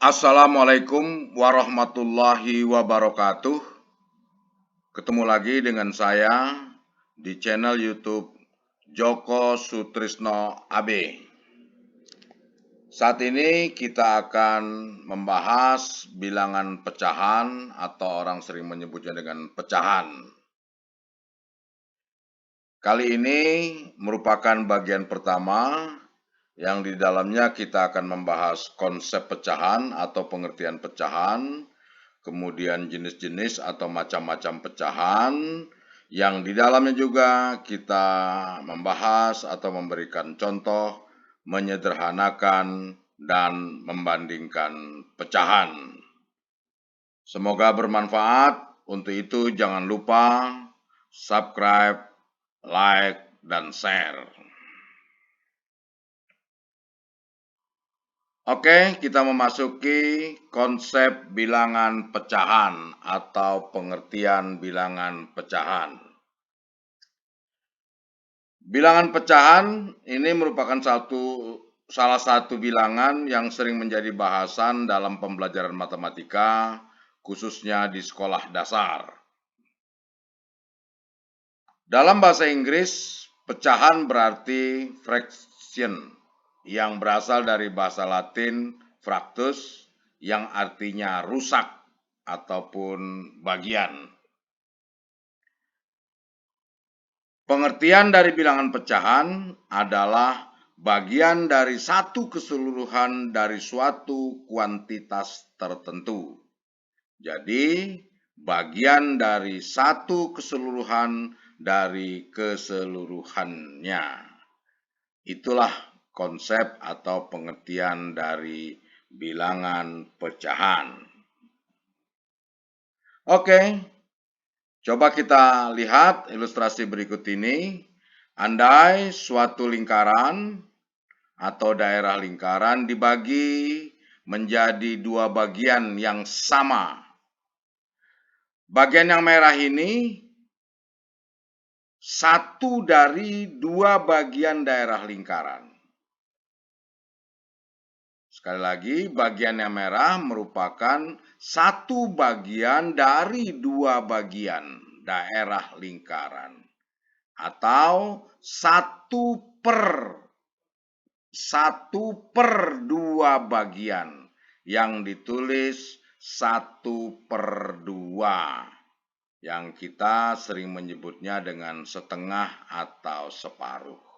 Assalamualaikum warahmatullahi wabarakatuh. Ketemu lagi dengan saya di channel YouTube Joko Sutrisno AB. Saat ini kita akan membahas bilangan pecahan atau orang sering menyebutnya dengan pecahan. Kali ini merupakan bagian pertama yang di dalamnya kita akan membahas konsep pecahan atau pengertian pecahan, kemudian jenis-jenis atau macam-macam pecahan, yang di dalamnya juga kita membahas atau memberikan contoh, menyederhanakan, dan membandingkan pecahan. Semoga bermanfaat. Untuk itu jangan lupa subscribe, like, dan share. Oke, kita memasuki konsep bilangan pecahan atau pengertian bilangan pecahan. Bilangan pecahan ini merupakan salah satu bilangan yang sering menjadi bahasan dalam pembelajaran matematika, khususnya di sekolah dasar. Dalam bahasa Inggris, pecahan berarti fraction, yang berasal dari bahasa Latin fractus, yang artinya rusak ataupun bagian. Pengertian dari bilangan pecahan adalah bagian dari satu keseluruhan dari suatu kuantitas tertentu. Jadi, bagian dari satu keseluruhan dari keseluruhannya. Itulah konsep atau pengertian dari bilangan pecahan. Oke, coba kita lihat ilustrasi berikut ini. Andai suatu lingkaran atau daerah lingkaran dibagi menjadi dua bagian yang sama. Bagian yang merah ini satu dari dua bagian daerah lingkaran. Sekali lagi, bagian yang merah merupakan satu bagian dari dua bagian daerah lingkaran. Atau satu per dua bagian yang ditulis 1/2. Yang kita sering menyebutnya dengan setengah atau separuh.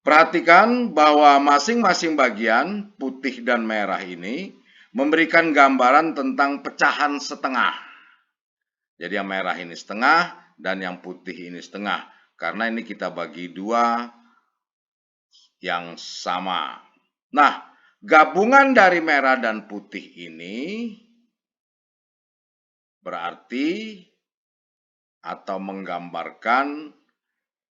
Perhatikan bahwa masing-masing bagian putih dan merah ini memberikan gambaran tentang pecahan setengah. Jadi yang merah ini setengah dan yang putih ini setengah. Karena ini kita bagi dua yang sama. Nah, gabungan dari merah dan putih ini berarti atau menggambarkan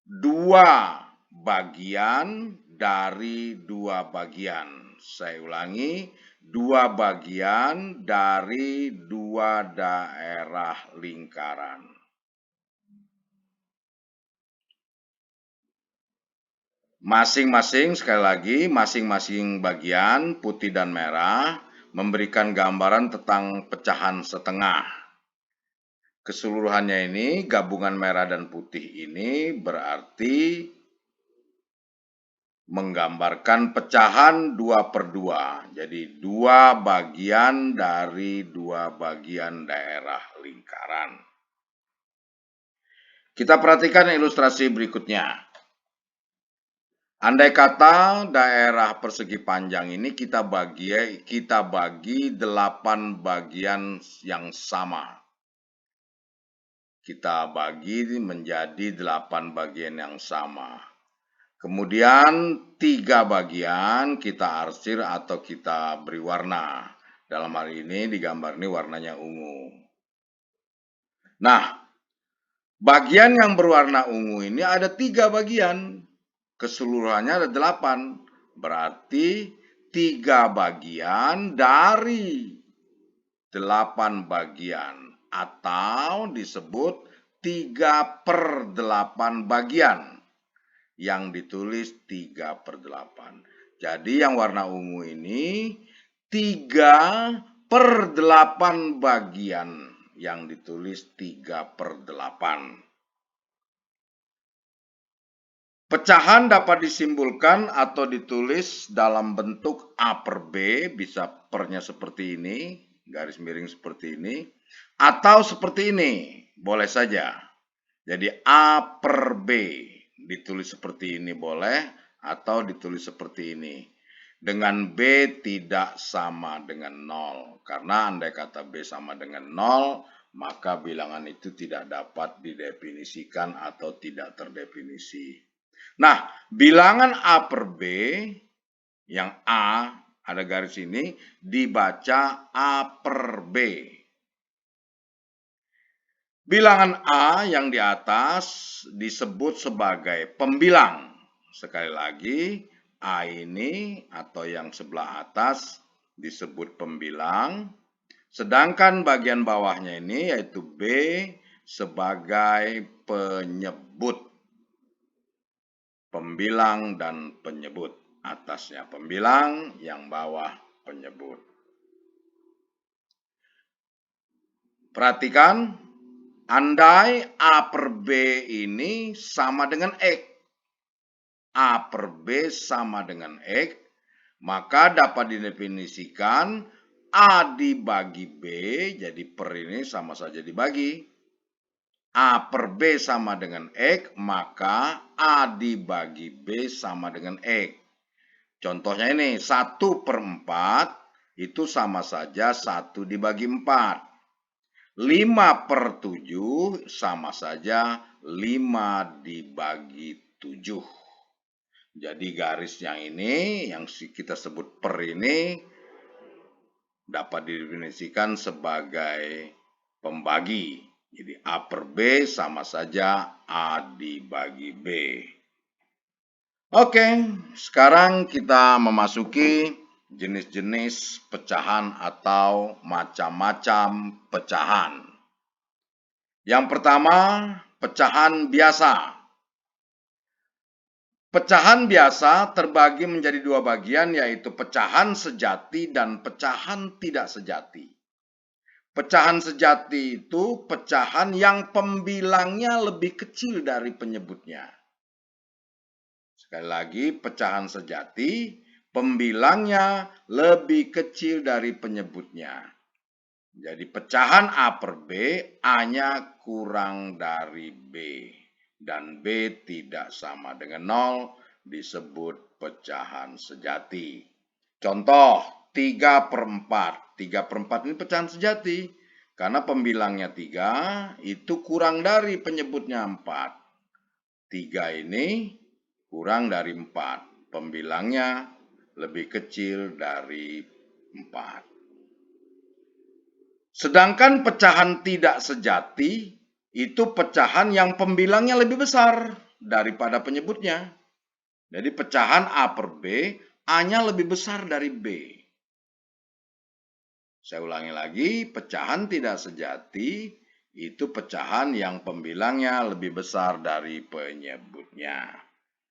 dua bagian dari dua bagian. Saya ulangi, dua bagian dari dua daerah lingkaran. Masing-masing, sekali lagi, masing-masing bagian putih dan merah memberikan gambaran tentang pecahan setengah. Keseluruhannya ini, gabungan merah dan putih ini berarti menggambarkan pecahan 2/2. Jadi dua bagian dari dua bagian daerah lingkaran. Kita perhatikan ilustrasi berikutnya. Andai kata daerah persegi panjang ini kita bagi 8 bagian yang sama. Kita bagi menjadi 8 bagian yang sama. Kemudian 3 bagian kita arsir atau kita beri warna. Dalam hal ini digambar ini warnanya ungu. Nah, bagian yang berwarna ungu ini ada 3 bagian. Keseluruhannya ada 8. Berarti 3 bagian dari 8 bagian. Atau disebut 3/8 bagian. Yang ditulis 3/8. Jadi yang warna ungu ini 3/8 bagian yang ditulis 3/8. Pecahan dapat disimpulkan atau ditulis dalam bentuk A per B, bisa pernya seperti ini, garis miring seperti ini, atau seperti ini, boleh saja. Jadi A per B, ditulis seperti ini boleh, atau ditulis seperti ini. Dengan B tidak sama dengan 0, karena andai kata B sama dengan 0, maka bilangan itu tidak dapat didefinisikan atau tidak terdefinisi. Nah, bilangan A per B, yang A ada garis ini, dibaca A per B. Bilangan A yang di atas disebut sebagai pembilang. Sekali lagi, A ini atau yang sebelah atas disebut pembilang. Sedangkan bagian bawahnya ini yaitu B sebagai penyebut. Pembilang dan penyebut. Atasnya pembilang, yang bawah penyebut. Perhatikan, andai A per B ini sama dengan X. A per B sama dengan X, maka dapat didefinisikan A dibagi B, jadi per ini sama saja dibagi. A per B sama dengan X, maka A dibagi B sama dengan X. Contohnya ini, 1/4 itu sama saja 1 dibagi 4. 5/7 sama saja 5 dibagi 7. Jadi garis yang ini, yang kita sebut per ini, dapat didefinisikan sebagai pembagi. Jadi A per B sama saja A dibagi B. Oke, sekarang kita memasuki jenis-jenis pecahan atau macam-macam pecahan. Yang pertama, pecahan biasa. Pecahan biasa terbagi menjadi dua bagian, yaitu pecahan sejati dan pecahan tidak sejati. Pecahan sejati itu pecahan yang pembilangnya lebih kecil dari penyebutnya. Sekali lagi, pecahan sejati, pembilangnya lebih kecil dari penyebutnya. Jadi pecahan A per B, A-nya kurang dari B. Dan B tidak sama dengan 0, disebut pecahan sejati. Contoh, 3/4. 3/4 ini pecahan sejati. Karena pembilangnya 3, itu kurang dari penyebutnya 4. 3 ini kurang dari 4. Pembilangnya lebih kecil dari 4. Sedangkan pecahan tidak sejati, itu pecahan yang pembilangnya lebih besar daripada penyebutnya. Jadi pecahan A per B, A-nya lebih besar dari B. Saya ulangi lagi, pecahan tidak sejati itu pecahan yang pembilangnya lebih besar dari penyebutnya.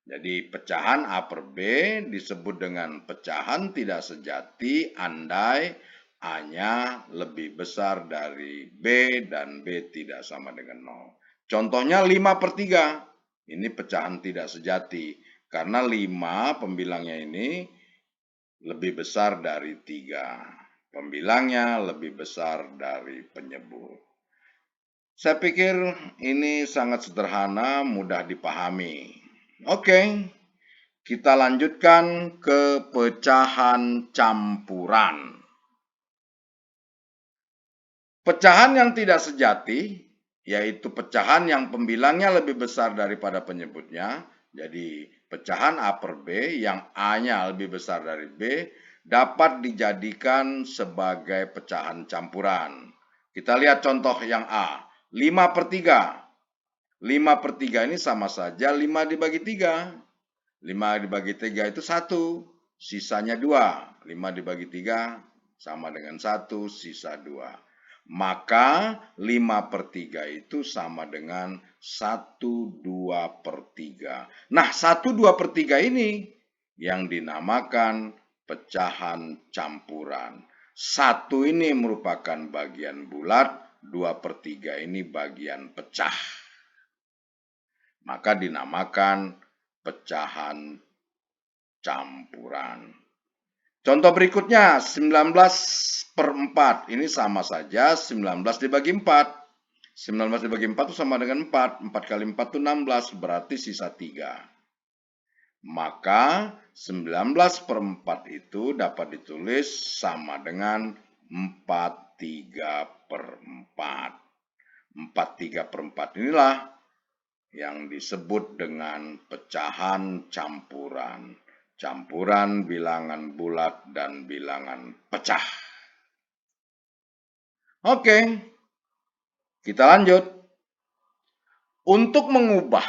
Jadi pecahan A per B disebut dengan pecahan tidak sejati andai A-nya lebih besar dari B dan B tidak sama dengan 0. Contohnya 5/3. Ini pecahan tidak sejati karena 5 pembilangnya ini lebih besar dari 3. Pembilangnya lebih besar dari penyebut. Saya pikir ini sangat sederhana, mudah dipahami. Oke, kita lanjutkan ke pecahan campuran. Pecahan yang tidak sejati, yaitu pecahan yang pembilangnya lebih besar daripada penyebutnya. Jadi pecahan A per B yang A-nya lebih besar dari B, dapat dijadikan sebagai pecahan campuran. Kita lihat contoh yang A, 5/3. 5/3 ini sama saja 5 dibagi 3. 5 dibagi 3 itu 1, sisanya 2. 5 dibagi 3 sama dengan 1, sisa 2. Maka 5/3 itu sama dengan 1/2/3. Nah, 1/2/3 ini yang dinamakan pecahan campuran. 1 ini merupakan bagian bulat, 2/3 ini bagian pecah. Maka dinamakan pecahan campuran. Contoh berikutnya, 19/4. Ini sama saja 19 dibagi 4. 19 dibagi 4 itu sama dengan 4. 4 kali 4 itu 16, berarti sisa 3. Maka 19/4 itu dapat ditulis sama dengan 43/4. 43/4 inilah yang disebut dengan pecahan campuran. Campuran bilangan bulat dan bilangan pecah. Oke, kita lanjut. Untuk mengubah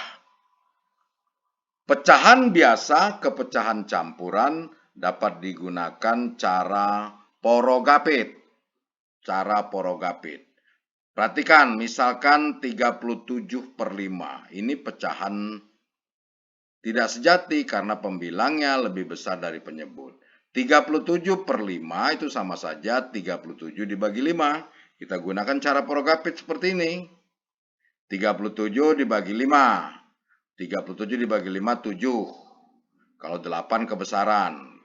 pecahan biasa ke pecahan campuran dapat digunakan cara porogapit. Perhatikan, misalkan 37/5. Ini pecahan tidak sejati karena pembilangnya lebih besar dari penyebut. 37/5 itu sama saja 37 dibagi 5. Kita gunakan cara porogapit seperti ini. 37 dibagi 5. 37 dibagi 5, 7. Kalau 8 kebesaran.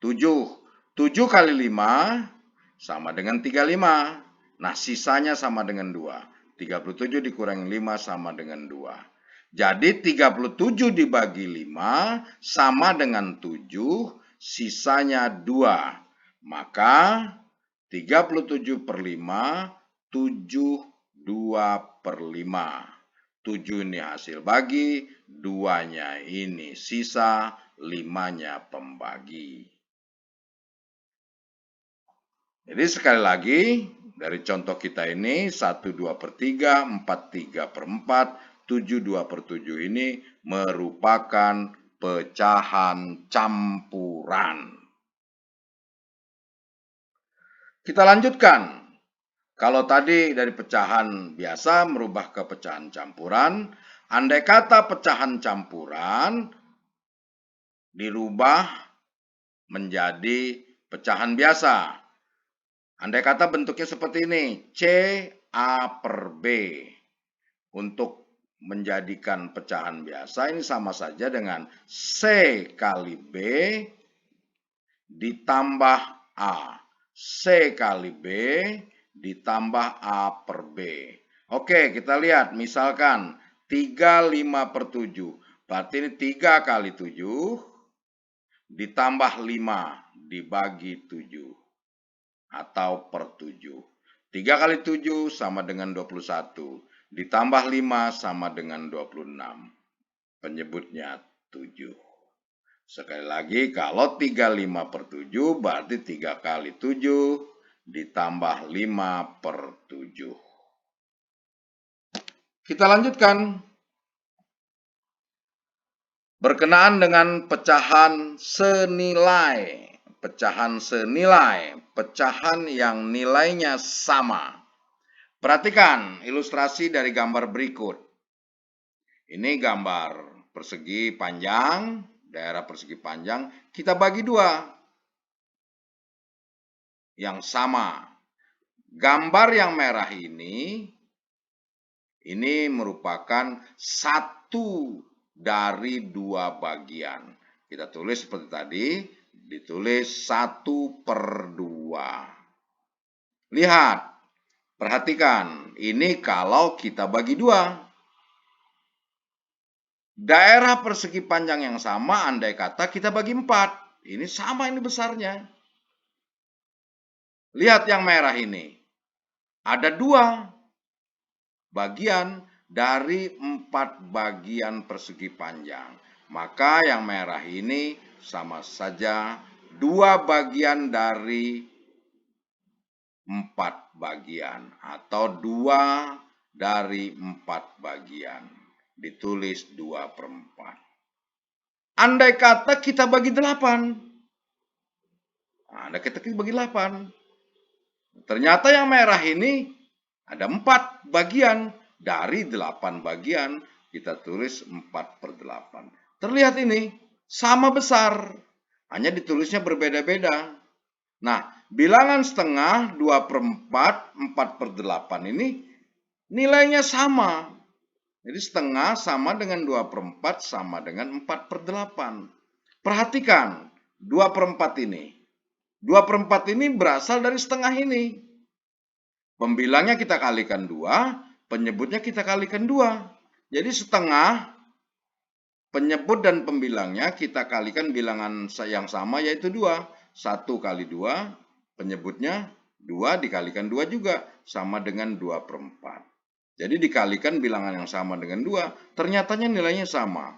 7. 7 kali 5 sama dengan 35. Nah, sisanya sama dengan 2. 37 dikurangi 5 sama dengan 2. Jadi 37 dibagi 5 sama dengan 7, sisanya 2. Maka 37/5, 7, 2/5. 7 ini hasil bagi, 2-nya ini sisa, 5-nya pembagi. Jadi sekali lagi, dari contoh kita ini, 1/2/3, 4/3/4, 7/2/7 ini merupakan pecahan campuran. Kita lanjutkan. Kalau tadi dari pecahan biasa merubah ke pecahan campuran, andai kata pecahan campuran dirubah menjadi pecahan biasa. Andai kata bentuknya seperti ini, C/A/B. Untuk menjadikan pecahan biasa ini sama saja dengan C kali B ditambah A. C kali B ditambah A/B. Oke, kita lihat misalkan 35/7. Berarti ini 3 kali 7 ditambah 5 dibagi 7 atau per 7. 3 kali 7 sama dengan 21. Ditambah 5 sama dengan 26. Penyebutnya 7. Sekali lagi, kalau 35/7 berarti 3 kali 7 ditambah 5/7. Kita lanjutkan. Berkenaan dengan pecahan senilai. Pecahan senilai, pecahan yang nilainya sama. Perhatikan ilustrasi dari gambar berikut. Ini gambar persegi panjang, daerah persegi panjang, kita bagi 2 yang sama. Gambar yang merah ini merupakan 1 dari 2 bagian. Kita tulis seperti tadi, ditulis 1/2. Lihat, perhatikan, ini kalau kita bagi 2. Daerah persegi panjang yang sama, andai kata kita bagi 4. Ini sama ini besarnya. Lihat yang merah ini. Ada 2 bagian dari 4 bagian persegi panjang. Maka yang merah ini sama saja 2 bagian dari 4 bagian. Atau 2 dari 4 bagian. Ditulis 2/4. Andai kata kita bagi 8. Andai kata kita bagi 8. Ternyata yang merah ini ada 4 bagian. Dari 8 bagian, kita tulis 4/8. Terlihat ini, sama besar, hanya ditulisnya berbeda-beda. Nah, bilangan setengah 2/4, 4/8 ini nilainya sama. Jadi setengah sama dengan 2/4 sama dengan 4/8. Perhatikan 2/4 ini. 2/4 ini berasal dari setengah ini. Pembilangnya kita kalikan 2, penyebutnya kita kalikan 2. Jadi setengah, penyebut dan pembilangnya kita kalikan bilangan yang sama yaitu 2. 1 kali 2, penyebutnya 2 dikalikan 2 juga, sama dengan 2/4. Jadi dikalikan bilangan yang sama dengan 2, ternyatanya nilainya sama.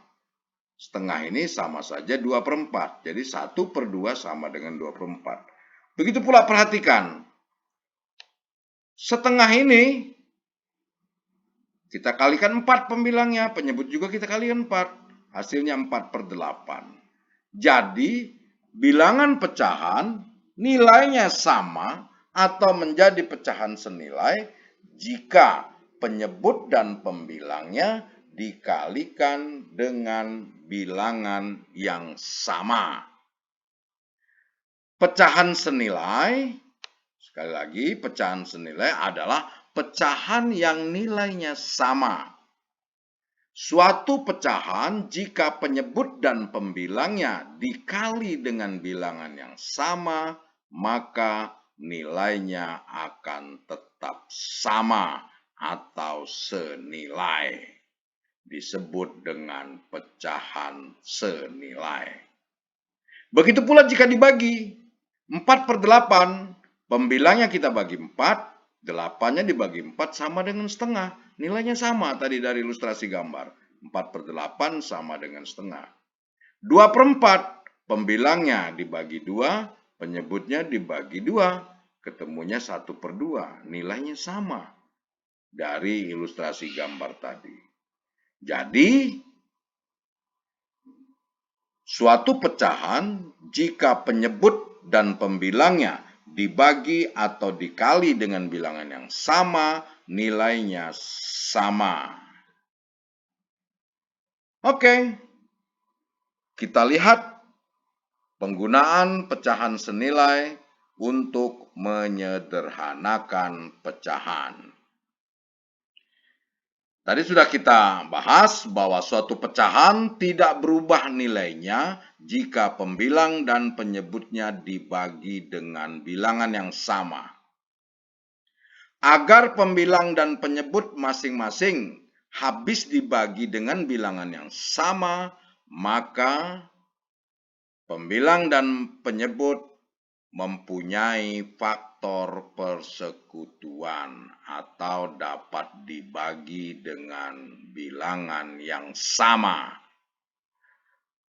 Setengah ini sama saja 2/4, jadi 1/2 sama dengan 2/4. Begitu pula perhatikan, setengah ini kita kalikan 4 pembilangnya, penyebut juga kita kalikan 4, hasilnya 4/8. Jadi bilangan pecahan nilainya sama atau menjadi pecahan senilai jika penyebut dan pembilangnya dikalikan dengan bilangan yang sama. Pecahan senilai, sekali lagi, pecahan senilai adalah pecahan yang nilainya sama. Suatu pecahan jika penyebut dan pembilangnya dikali dengan bilangan yang sama, maka nilainya akan tetap sama atau senilai. Disebut dengan pecahan senilai. Begitu pula jika dibagi 4/8, pembilangnya kita bagi 4, 8-nya dibagi 4 sama dengan setengah. Nilainya sama tadi dari ilustrasi gambar. 4/8 sama dengan setengah. 2/4, pembilangnya dibagi 2, penyebutnya dibagi 2. Ketemunya 1/2, nilainya sama dari ilustrasi gambar tadi. Jadi, suatu pecahan jika penyebut dan pembilangnya dibagi atau dikali dengan bilangan yang sama, nilainya sama. Oke, kita lihat penggunaan pecahan senilai untuk menyederhanakan pecahan. Tadi sudah kita bahas bahwa suatu pecahan tidak berubah nilainya jika pembilang dan penyebutnya dibagi dengan bilangan yang sama. Agar pembilang dan penyebut masing-masing habis dibagi dengan bilangan yang sama, maka pembilang dan penyebut mempunyai faktor persekutuan atau dapat dibagi dengan bilangan yang sama.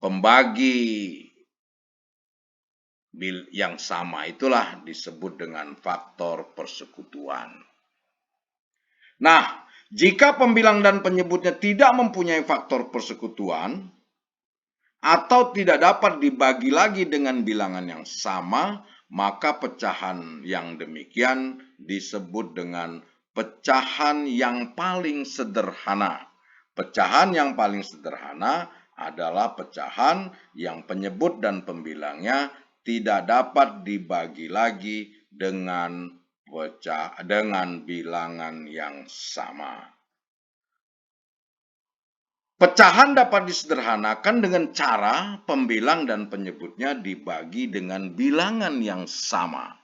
Pembagi yang sama itulah disebut dengan faktor persekutuan. Nah, jika pembilang dan penyebutnya tidak mempunyai faktor persekutuan, atau tidak dapat dibagi lagi dengan bilangan yang sama, maka pecahan yang demikian disebut dengan pecahan yang paling sederhana. Pecahan yang paling sederhana adalah pecahan yang penyebut dan pembilangnya tidak dapat dibagi lagi dengan bilangan yang sama. Pecahan dapat disederhanakan dengan cara pembilang dan penyebutnya dibagi dengan bilangan yang sama,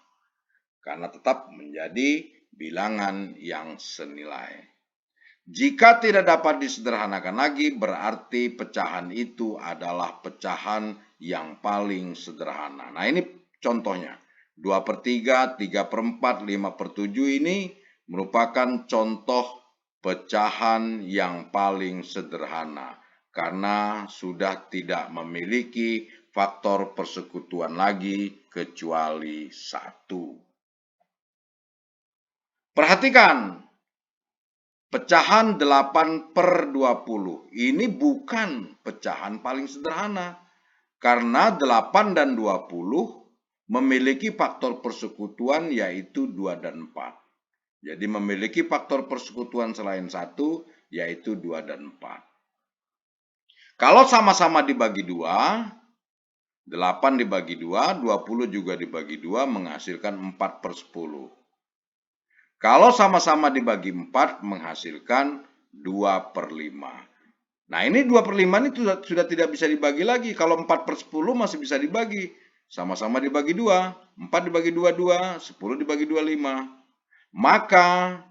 karena tetap menjadi bilangan yang senilai. Jika tidak dapat disederhanakan lagi, berarti pecahan itu adalah pecahan yang paling sederhana. Nah, ini contohnya. 2/3, 3/4, 5/7 ini merupakan contoh pecahan yang paling sederhana karena sudah tidak memiliki faktor persekutuan lagi kecuali 1. Perhatikan, pecahan 8/20 ini bukan pecahan paling sederhana karena 8 dan 20 memiliki faktor persekutuan yaitu 2 dan 4. Jadi memiliki faktor persekutuan selain 1, yaitu 2 dan 4. Kalau sama-sama dibagi 2, 8 dibagi 2, 20 juga dibagi 2 menghasilkan 4/10. Kalau sama-sama dibagi 4 menghasilkan 2/5. Nah, ini 2/5 ini sudah tidak bisa dibagi lagi. Kalau 4/10 masih bisa dibagi. Sama-sama dibagi 2. 4 dibagi 2, 2. 10 dibagi 2, 5. Maka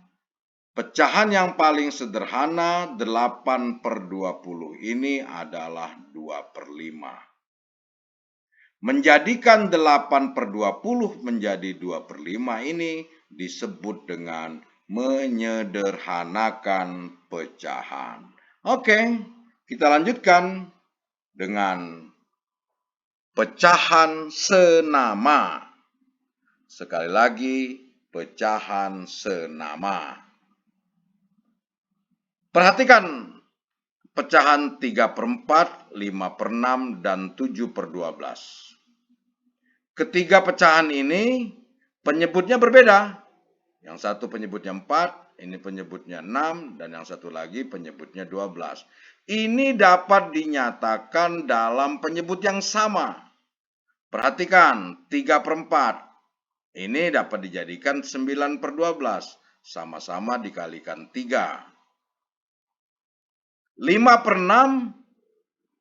pecahan yang paling sederhana 8/20 ini adalah 2/5. Menjadikan 8/20 menjadi 2/5 ini disebut dengan menyederhanakan pecahan. Oke, kita lanjutkan dengan pecahan senama. Sekali lagi, pecahan senama. Perhatikan pecahan 3/4, 5/6, dan 7/12. Ketiga pecahan ini penyebutnya berbeda. Yang satu penyebutnya 4, ini penyebutnya 6, dan yang satu lagi penyebutnya 12. Ini dapat dinyatakan dalam penyebut yang sama. Perhatikan, 3/4. Ini dapat dijadikan 9/12. Sama-sama dikalikan 3. 5/6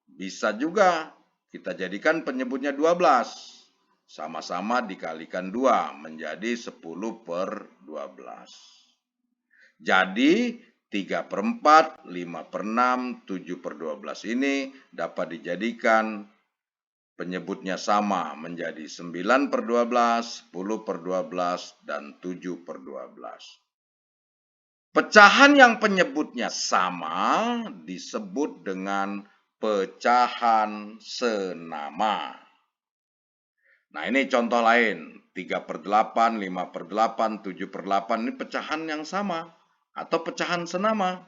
bisa juga kita jadikan penyebutnya 12. Sama-sama dikalikan 2 menjadi 10/12. Jadi 3/4, 5/6, 7/12 ini dapat dijadikan penyebutnya sama menjadi 9/12, 10/12, dan 7/12. Pecahan yang penyebutnya sama disebut dengan pecahan senama. Nah, ini contoh lain. 3/8, 5/8, 7/8 ini pecahan yang sama atau pecahan senama.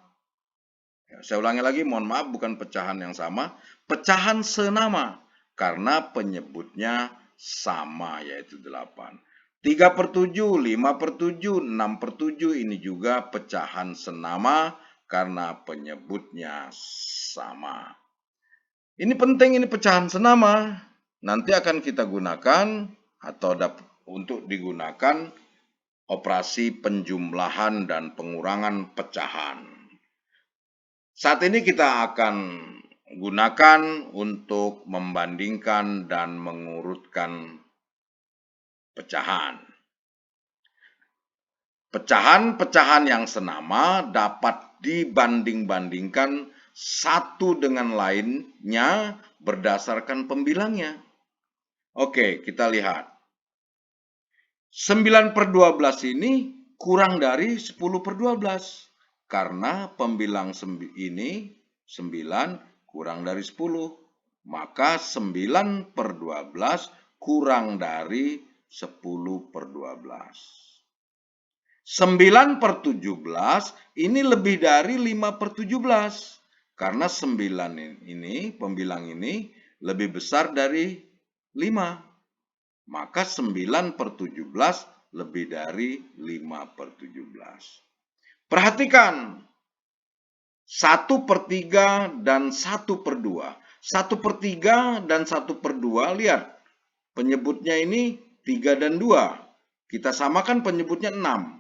Ya, saya ulangi lagi, mohon maaf, bukan pecahan yang sama, pecahan senama karena penyebutnya sama, yaitu 8. 3/7, 5/7, 6/7 ini juga pecahan senama karena penyebutnya sama. Ini penting, ini pecahan senama. Nanti akan kita gunakan atau untuk digunakan operasi penjumlahan dan pengurangan pecahan. Saat ini kita akan gunakan untuk membandingkan dan mengurutkan pecahan. Pecahan-pecahan yang senama dapat dibanding-bandingkan satu dengan lainnya berdasarkan pembilangnya. Oke, kita lihat. 9/12 ini kurang dari 10/12. Karena pembilang ini 9 kurang dari 10. Maka 9/12 kurang dari 10/12. 9/17 ini lebih dari 5/17. Karena 9 ini, pembilang ini lebih besar dari 5. Maka 9/17 lebih dari 5/17. Perhatikan 1/3 dan 1/2. 1/3 dan 1/2, lihat penyebutnya ini 3 dan 2. Kita samakan penyebutnya 6.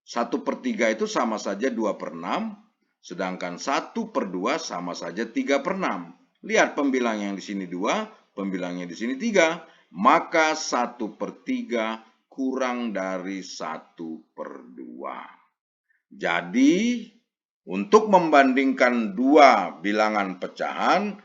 1/3 itu sama saja 2/6, sedangkan 1/2 sama saja 3/6. Lihat pembilang yang di sini 2, pembilangnya di sini 3, maka 1/3 kurang dari 1/2. Jadi, untuk membandingkan dua bilangan pecahan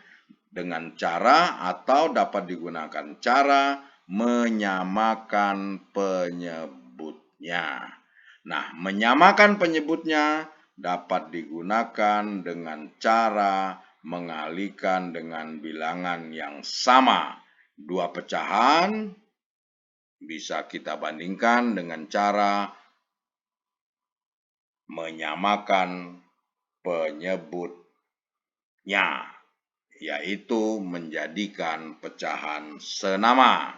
dengan cara atau dapat digunakan cara menyamakan penyebutnya. Nah, menyamakan penyebutnya dapat digunakan dengan cara mengalihkan dengan bilangan yang sama. Dua pecahan bisa kita bandingkan dengan cara menyamakan penyebutnya, yaitu menjadikan pecahan senama.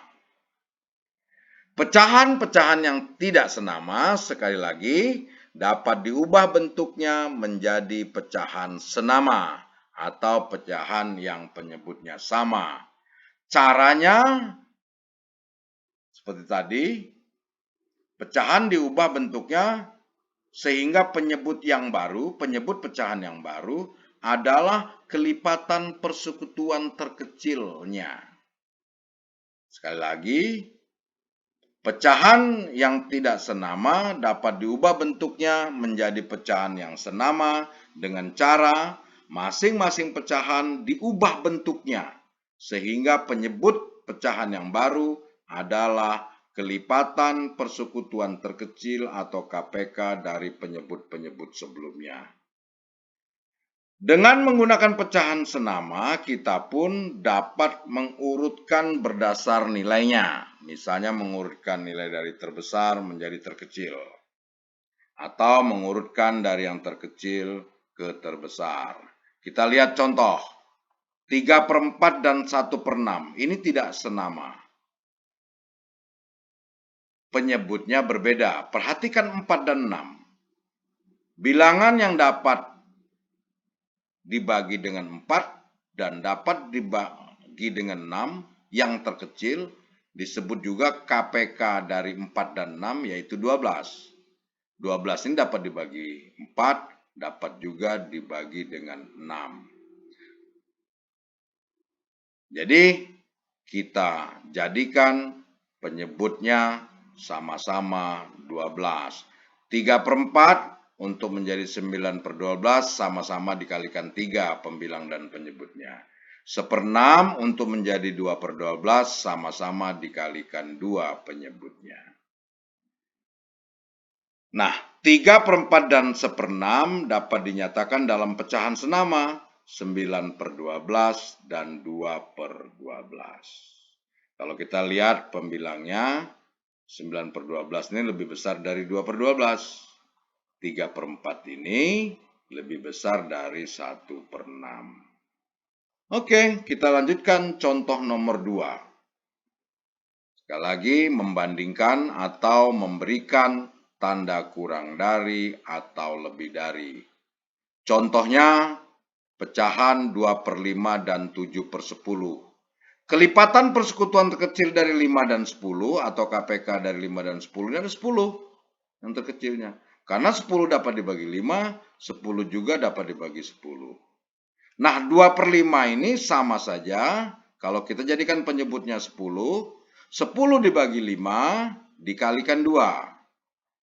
Pecahan-pecahan yang tidak senama, sekali lagi, dapat diubah bentuknya menjadi pecahan senama atau pecahan yang penyebutnya sama. Caranya seperti tadi, pecahan diubah bentuknya sehingga penyebut pecahan yang baru adalah kelipatan persekutuan terkecilnya. Sekali lagi, pecahan yang tidak senama dapat diubah bentuknya menjadi pecahan yang senama dengan cara masing-masing pecahan diubah bentuknya sehingga penyebut pecahan yang baru adalah kelipatan persekutuan terkecil atau KPK dari penyebut-penyebut sebelumnya. Dengan menggunakan pecahan senama, kita pun dapat mengurutkan berdasar nilainya. Misalnya mengurutkan nilai dari terbesar menjadi terkecil. Atau mengurutkan dari yang terkecil ke terbesar. Kita lihat contoh. 3/4 dan 1/6. Ini tidak senama. Penyebutnya berbeda. Perhatikan 4 dan 6. Bilangan yang dapat dibagi dengan 4 dan dapat dibagi dengan 6 yang terkecil disebut juga KPK dari 4 dan 6 yaitu 12. 12 ini dapat dibagi 4, dapat juga dibagi dengan 6. Jadi kita jadikan penyebutnya sama-sama 12. 3/4 untuk menjadi 9/12 sama-sama dikalikan 3 pembilang dan penyebutnya. 1/6 untuk menjadi 2/12 sama-sama dikalikan 2 penyebutnya. Nah, 3/4 dan 1/6 dapat dinyatakan dalam pecahan senama 9/12 dan 2/12. Kalau kita lihat pembilangnya 9/12 ini lebih besar dari 2/12. 3/4 ini lebih besar dari 1/6. Oke, kita lanjutkan contoh nomor 2. Sekali lagi, membandingkan atau memberikan tanda kurang dari atau lebih dari. Contohnya, pecahan 2/5 dan 7/10. Kelipatan persekutuan terkecil dari 5 dan 10 atau KPK dari 5 dan 10 ini ada 10 yang terkecilnya. Karena 10 dapat dibagi 5, 10 juga dapat dibagi 10. Nah, 2/5 ini sama saja kalau kita jadikan penyebutnya 10, 10 dibagi 5 dikalikan 2.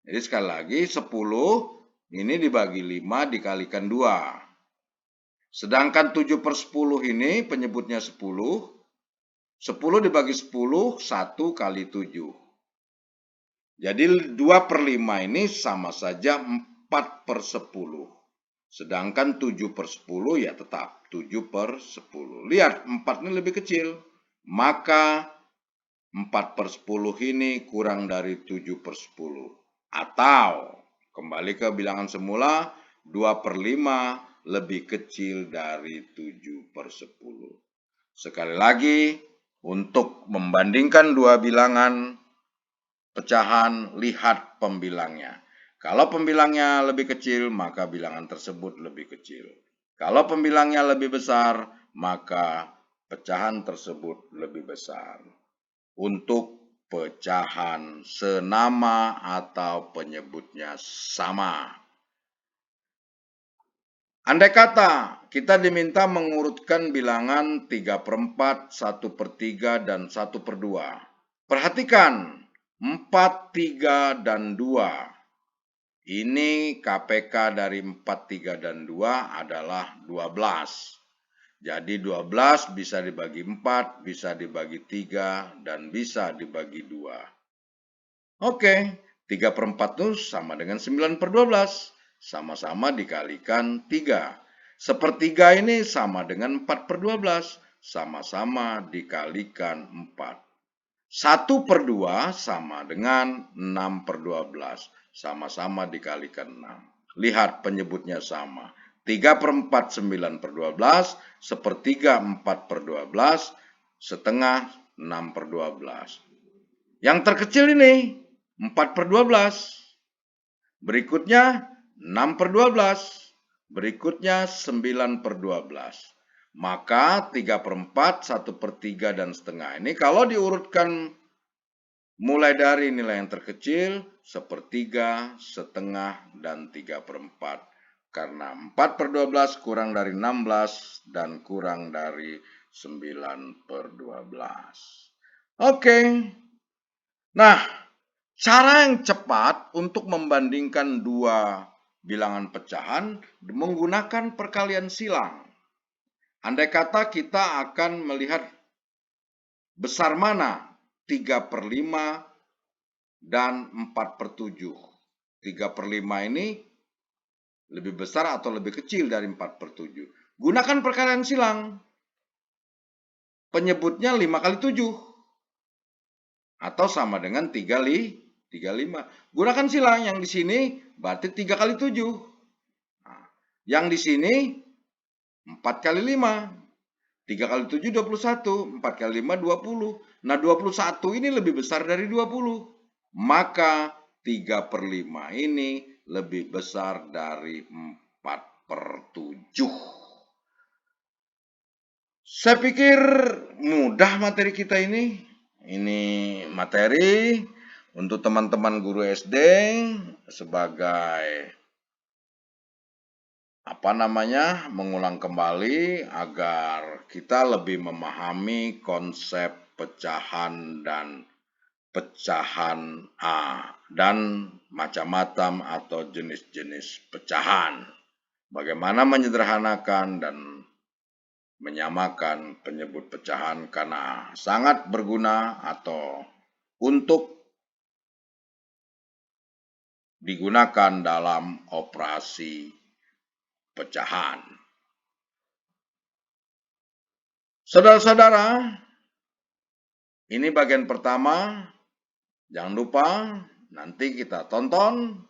Jadi sekali lagi 10 ini dibagi 5 dikalikan 2. Sedangkan 7/10 ini penyebutnya 10. 10 dibagi 10, 1 kali 7. Jadi 2/5 ini sama saja 4/10. Sedangkan 7/10 ya tetap 7/10. Lihat 4 ini lebih kecil. Maka 4/10 ini kurang dari 7/10. Atau kembali ke bilangan semula 2/5 lebih kecil dari 7/10. Sekali lagi, untuk membandingkan dua bilangan pecahan, lihat pembilangnya. Kalau pembilangnya lebih kecil, maka bilangan tersebut lebih kecil. Kalau pembilangnya lebih besar, maka pecahan tersebut lebih besar. Untuk pecahan senama atau penyebutnya sama. Andai kata kita diminta mengurutkan bilangan 3/4, 1/3, dan 1/2. Perhatikan 4, 3, dan 2. Ini KPK dari 4, 3, dan 2 adalah 12. Jadi 12 bisa dibagi 4, bisa dibagi 3, dan bisa dibagi 2. Oke, 3/4 itu sama dengan 9/12. Sama-sama dikalikan 3. 1/3 ini sama dengan 4/12. Sama-sama dikalikan 4. 1/2 sama dengan 6/12. Sama-sama dikalikan 6. Lihat penyebutnya sama. 3/4 9/12. 1/3 4/12. Setengah 6/12. Yang terkecil ini 4/12. Berikutnya 6/12. Berikutnya 9/12. Maka 3/4, 1/3, dan setengah. Ini kalau diurutkan mulai dari nilai yang terkecil, 1/3, setengah, dan 3/4. Karena 4/12 kurang dari 16 dan kurang dari 9/12. Oke. Nah, cara yang cepat untuk membandingkan dua bilangan pecahan menggunakan perkalian silang. Andai kata kita akan melihat besar mana 3/5 dan 4/7. 3/5 ini lebih besar atau lebih kecil dari 4/7. Gunakan perkalian silang. Penyebutnya 5 kali 7. Atau sama dengan 3/5. Gunakan silang. Yang di sini berarti 3 kali 7. Nah, yang di sini 4 kali 5. 3 kali 7, 21. 4 kali 5, 20. Nah, 21 ini lebih besar dari 20. Maka 3/5 ini lebih besar dari 4/7. Saya pikir mudah materi kita ini. Ini materi untuk teman-teman guru SD sebagai mengulang kembali agar kita lebih memahami konsep pecahan dan pecahan A dan macam-macam atau jenis-jenis pecahan. Bagaimana menyederhanakan dan menyamakan penyebut pecahan karena sangat berguna atau untuk digunakan dalam operasi pecahan. Saudara-saudara, ini bagian pertama. Jangan lupa nanti kita tonton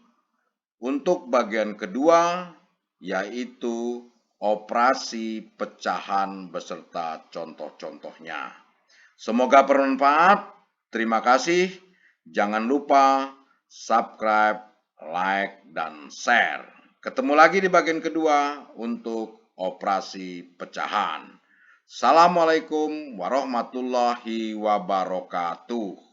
untuk bagian kedua, yaitu operasi pecahan beserta contoh-contohnya. Semoga bermanfaat. Terima kasih. Jangan lupa subscribe, like, dan share. Ketemu lagi di bagian kedua untuk operasi pecahan. Assalamualaikum warahmatullahi wabarakatuh.